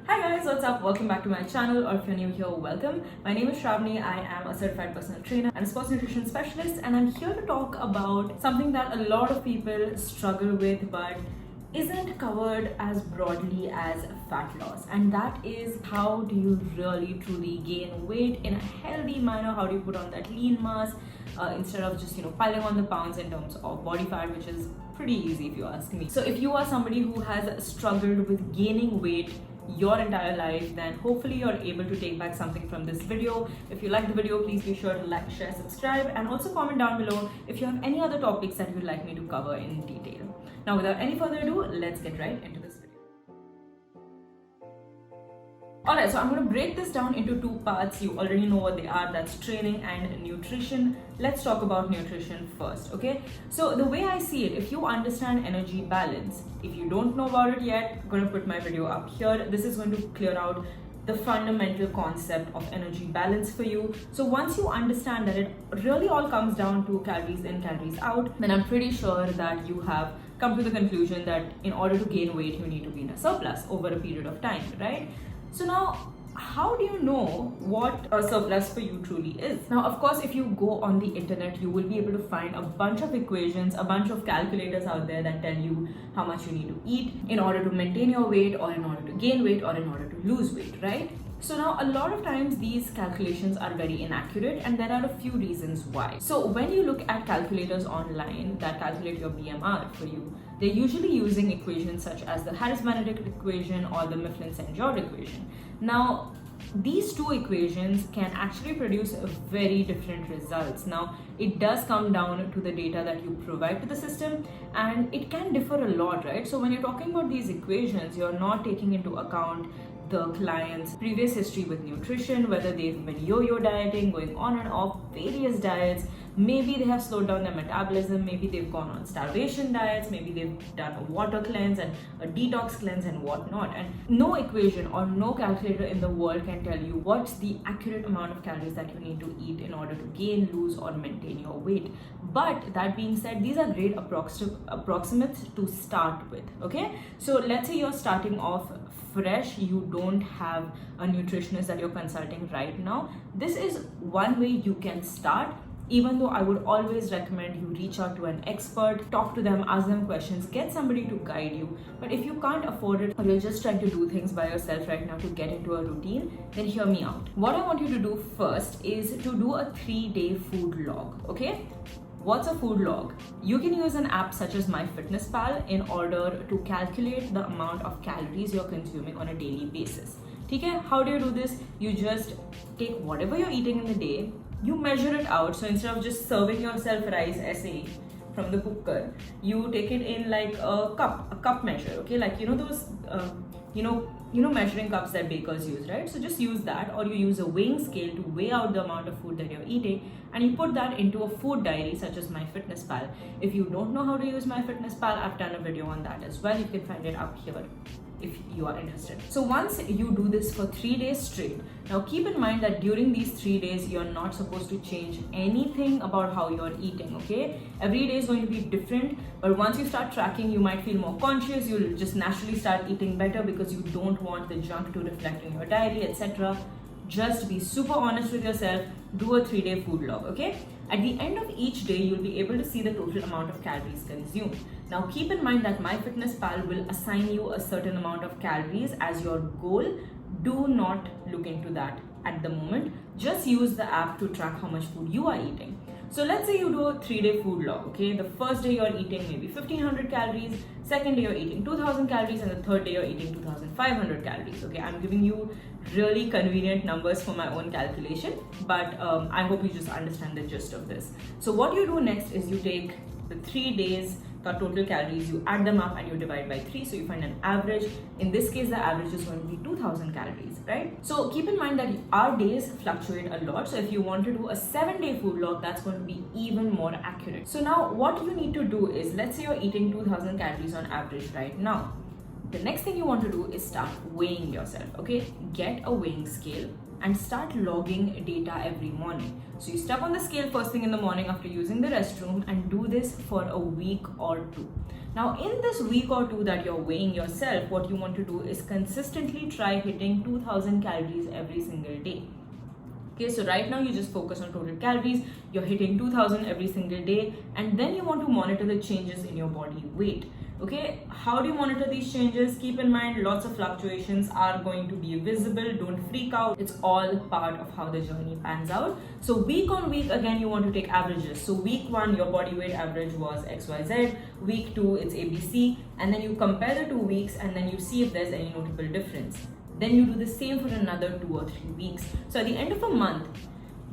Hi guys, what's up? Welcome back to my channel, or if you're new here, welcome. My name is Shravani. I am a certified personal trainer and a sports nutrition specialist, and I'm here to talk about something that a lot of people struggle with but isn't covered as broadly as fat loss, and that is how do you really truly gain weight in a healthy manner. How do you put on that lean mass instead of just piling on the pounds in terms of body fat, which is pretty easy if you ask me. So if you are somebody who has struggled with gaining weight your entire life, then hopefully you're able to take back something from this video. If you like the video, please be sure to like, share, subscribe, and also comment down below if you have any other topics that you'd like me to cover in detail. Now without any further ado, let's get right into this video. Alright, so I'm going to break this down into two parts. You already know what they are, that's training and nutrition. Let's talk about nutrition first, okay? So the way I see it, if you understand energy balance, if you don't know about it yet, I'm going to put my video up here. This is going to clear out the fundamental concept of energy balance for you. So once you understand that it really all comes down to calories in, calories out, then I'm pretty sure that you have come to the conclusion that in order to gain weight, you need to be in a surplus over a period of time, right? So now, how do you know what a surplus for you truly is? Now, of course, if you go on the internet, you will be able to find a bunch of equations, a bunch of calculators out there that tell you how much you need to eat in order to maintain your weight, or in order to gain weight, or in order to lose weight, right? So now a lot of times these calculations are very inaccurate, and there are a few reasons why. So when you look at calculators online that calculate your BMR for you, they're usually using equations such as the Harris-Benedict equation or the Mifflin-St. George equation. Now, these two equations can actually produce very different results. Now, it does come down to the data that you provide to the system, and it can differ a lot, right? So when you're talking about these equations, you're not taking into account the client's previous history with nutrition, whether they've been yo-yo dieting, going on and off various diets. Maybe they have slowed down their metabolism, maybe they've gone on starvation diets, maybe they've done a water cleanse and a detox cleanse and whatnot. And no equation or no calculator in the world can tell you what's the accurate amount of calories that you need to eat in order to gain, lose, or maintain your weight. But that being said, these are great approximates to start with, okay? So let's say you're starting off fresh, you don't have a nutritionist that you're consulting right now. This is one way you can start, even though I would always recommend you reach out to an expert, talk to them, ask them questions, get somebody to guide you. But if you can't afford it, or you're just trying to do things by yourself right now to get into a routine, then hear me out. What I want you to do first is to do a 3-day food log, okay? What's a food log? You can use an app such as MyFitnessPal in order to calculate the amount of calories you're consuming on a daily basis. Okay? How do you do this? You just take whatever you're eating in the day, you measure it out. So instead of just serving yourself rice essay from the cooker, you take it in like a cup measure, okay? Like those measuring cups that bakers use, right? So just use that, or you use a weighing scale to weigh out the amount of food that you're eating, and you put that into a food diary such as MyFitnessPal. If you don't know how to use MyFitnessPal, I've done a video on that as well. You can find it up here if you are interested. So once you do this for 3 days straight, now keep in mind that during these 3 days, you're not supposed to change anything about how you're eating, okay? Every day is going to be different, but once you start tracking, you might feel more conscious. You'll just naturally start eating better because you don't want the junk to reflect in your diary, etc. Just be super honest with yourself. Do a 3-day food log, okay? At the end of each day, you'll be able to see the total amount of calories consumed. Now keep in mind that MyFitnessPal will assign you a certain amount of calories as your goal. Do not look into that at the moment. Just use the app to track how much food you are eating. So let's say you do a 3-day food log, okay? The first day you're eating maybe 1500 calories, second day you're eating 2000 calories, and the third day you're eating 2500 calories, okay? I'm giving you really convenient numbers for my own calculation, but I hope you just understand the gist of this. So what you do next is you take the 3 days total calories, you add them up and you divide by 3, so you find an average. In this case, the average is going to be 2000 calories, right? So keep in mind that our days fluctuate a lot, so if you want to do a 7-day food log, that's going to be even more accurate. So now what you need to do is, let's say you're eating 2000 calories on average right now. The next thing you want to do is start weighing yourself, okay? Get a weighing scale, and start logging data every morning. So you step on the scale first thing in the morning after using the restroom and do this for a week or two. Now in this week or two that you're weighing yourself, what you want to do is consistently try hitting 2000 calories every single day. Okay, so right now you just focus on total calories, you're hitting 2000 every single day, and then you want to monitor the changes in your body weight. Okay, how do you monitor these changes? Keep in mind, lots of fluctuations are going to be visible. Don't freak out. It's all part of how the journey pans out. So week on week, again, you want to take averages. So week 1, your body weight average was XYZ. Week 2, it's ABC. And then you compare the 2 weeks and then you see if there's any notable difference. Then you do the same for another 2 or 3 weeks. So at the end of a month,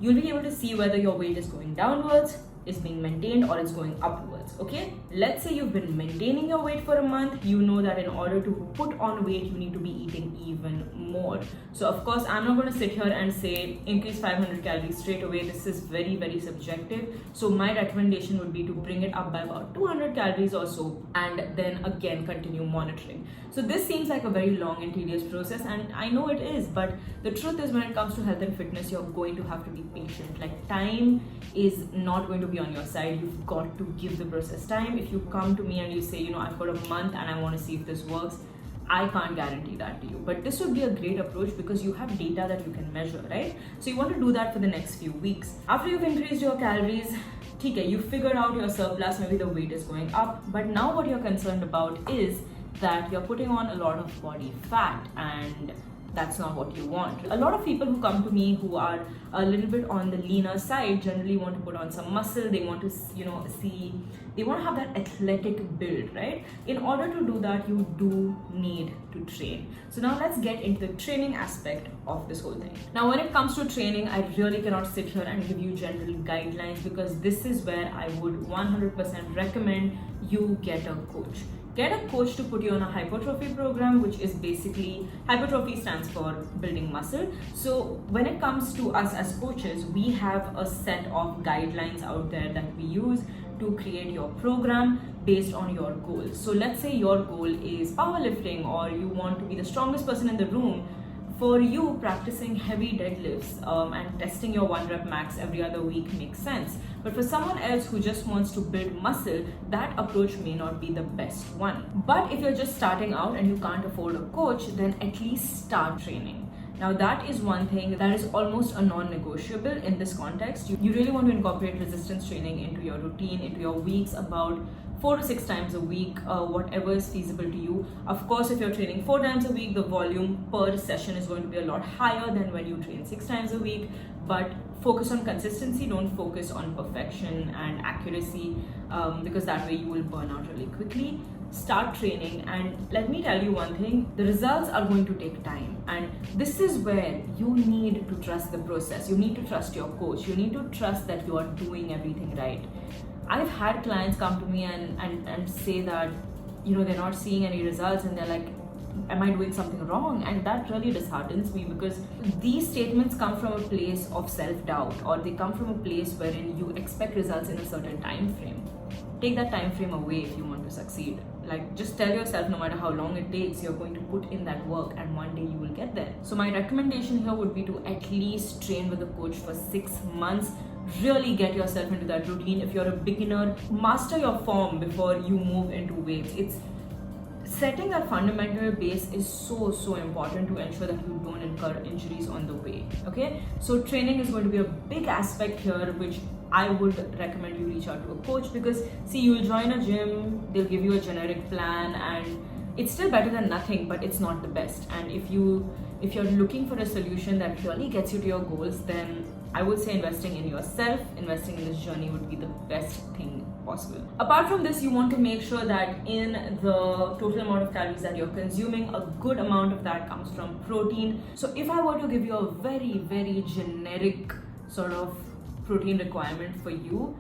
you'll be able to see whether your weight is going downwards, is being maintained, or it's going upwards. Okay, let's say you've been maintaining your weight for a month. You know that in order to put on weight you need to be eating even more. So of course I'm not going to sit here and say increase 500 calories straight away. This is very, very subjective. So my recommendation would be to bring it up by about 200 calories or so, and then again continue monitoring. So this seems like a very long and tedious process, and I know it is, but the truth is when it comes to health and fitness, you're going to have to be patient. Like, time is not going to be on your side. You've got to give the process time. If you come to me and you say, you know, I've got a month and I want to see if this works, I can't guarantee that to you, but this would be a great approach because you have data that you can measure, right? So you want to do that for the next few weeks. After you've increased your calories, okay, you figured out your surplus, maybe the weight is going up, but now what you're concerned about is that you're putting on a lot of body fat, and that's not what you want. A lot of people who come to me who are a little bit on the leaner side generally want to put on some muscle. They want to, they want to have that athletic build, right? In order to do that, you do need to train. So now let's get into the training aspect of this whole thing. Now, when it comes to training, I really cannot sit here and give you general guidelines because this is where I would 100% recommend you get a coach. Get a coach to put you on a hypertrophy program, which is basically, hypertrophy stands for building muscle. So when it comes to us as coaches, we have a set of guidelines out there that we use to create your program based on your goals. So let's say your goal is powerlifting, or you want to be the strongest person in the room. For you, practicing heavy deadlifts and testing your 1 rep max every other week makes sense. But for someone else who just wants to build muscle, that approach may not be the best one. But if you're just starting out and you can't afford a coach, then at least start training. Now that is one thing that is almost a non-negotiable in this context. You really want to incorporate resistance training into your routine, into your weeks, about 4 to 6 times a week, whatever is feasible to you. Of course, if you're training 4 times a week, the volume per session is going to be a lot higher than when you train 6 times a week. But focus on consistency, don't focus on perfection and accuracy, because that way you will burn out really quickly. Start training, and let me tell you one thing, the results are going to take time, and this is where you need to trust the process. You need to trust your coach. You need to trust that you are doing everything right. I've had clients come to me and say that, you know, they're not seeing any results, and they're like, am I doing something wrong? And that really disheartens me, because these statements come from a place of self-doubt, or they come from a place wherein you expect results in a certain time frame. Take that time frame away if you want to succeed. Like, just tell yourself, no matter how long it takes, you're going to put in that work, and one day you will get there. So my recommendation here would be to at least train with a coach for 6 months. Really get yourself into that routine. If you're a beginner, master your form before you move into weights. It's setting that fundamental base is so important to ensure that you don't incur injuries on the way. Okay, so training is going to be a big aspect here, which I would recommend you reach out to a coach, because see, you'll join a gym, they'll give you a generic plan, and it's still better than nothing, but it's not the best. And if you're looking for a solution that really gets you to your goals, then I would say investing in yourself, investing in this journey would be the best thing possible. Apart from this, you want to make sure that in the total amount of calories that you're consuming, a good amount of that comes from protein. So if I were to give you a very generic sort of protein requirement for you,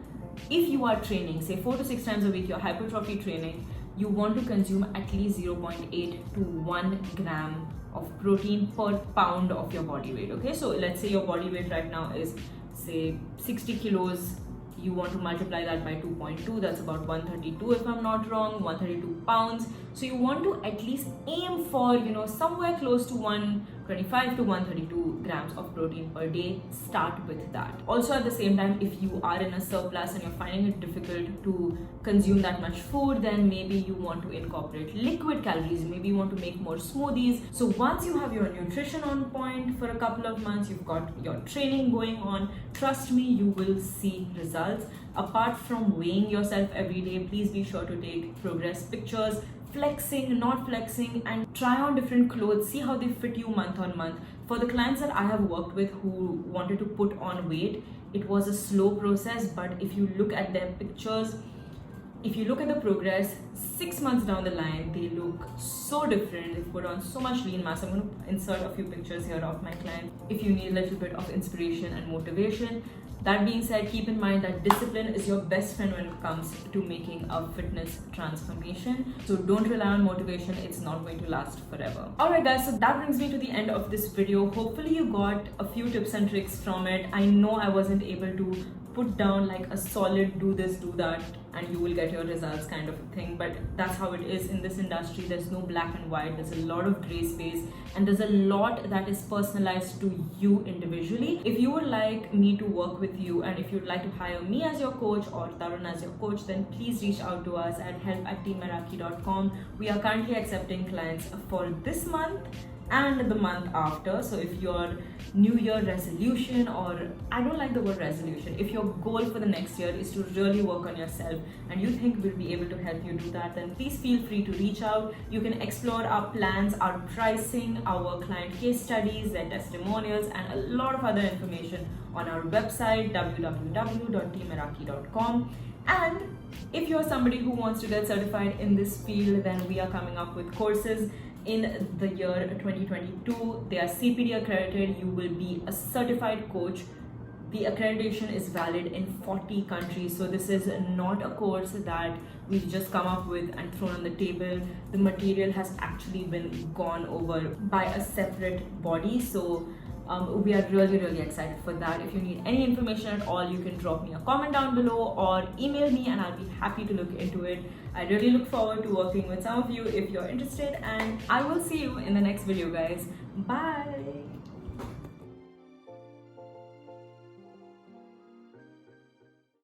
if you are training, say 4 to 6 times a week, you're hypertrophy training, you want to consume at least 0.8 to 1 gram of protein per pound of your body weight. Okay, so let's say your body weight right now is, say, 60 kilos. You want to multiply that by 2.2, that's about 132 if I'm not wrong, 132 pounds. So you want to at least aim for, you know, somewhere close to 1 25 to 132 grams of protein per day. Start with that. Also, at the same time, if you are in a surplus and you're finding it difficult to consume that much food, then maybe you want to incorporate liquid calories. Maybe you want to make more smoothies. So once you have your nutrition on point for a couple of months, you've got your training going on, trust me, you will see results. Apart from weighing yourself every day, please be sure to take progress pictures, flexing, not flexing, and try on different clothes, see how they fit you month on month. For the clients that I have worked with who wanted to put on weight, it was a slow process, but if you look at their pictures, if you look at the progress, 6 months down the line, they look so different. They've put on so much lean mass. I'm going to insert a few pictures here of my client if you need a little bit of inspiration and motivation. That being said, keep in mind that discipline is your best friend when it comes to making a fitness transformation. So don't rely on motivation, it's not going to last forever. Alright guys, so that brings me to the end of this video. Hopefully you got a few tips and tricks from it. I know I wasn't able to put down like a solid do this, do that, and you will get your results kind of a thing, but that's how it is in this industry. There's no black and white, there's a lot of gray space, and there's a lot that is personalized to you individually. If you would like me to work with you, and if you'd like to hire me as your coach or Tarun as your coach, then please reach out to us at help@teammeraki.com. We are currently accepting clients for this month and the month after. So if your new year resolution, or I don't like the word resolution, if your goal for the next year is to really work on yourself and you think we'll be able to help you do that, then please feel free to reach out. You can explore our plans, our pricing, our client case studies, their testimonials, and a lot of other information on our website www.teammeraki.com. And if you're somebody who wants to get certified in this field, then we are coming up with courses in the year 2022. They are CPD accredited. You will be a certified coach. The accreditation is valid in 40 countries. So this is not a course that we've just come up with and thrown on the table. The material has actually been gone over by a separate body. So we are really excited for that. If you need any information at all, you can drop me a comment down below or email me and I'll be happy to look into it. I really look forward to working with some of you if you're interested, and I will see you in the next video, guys. Bye.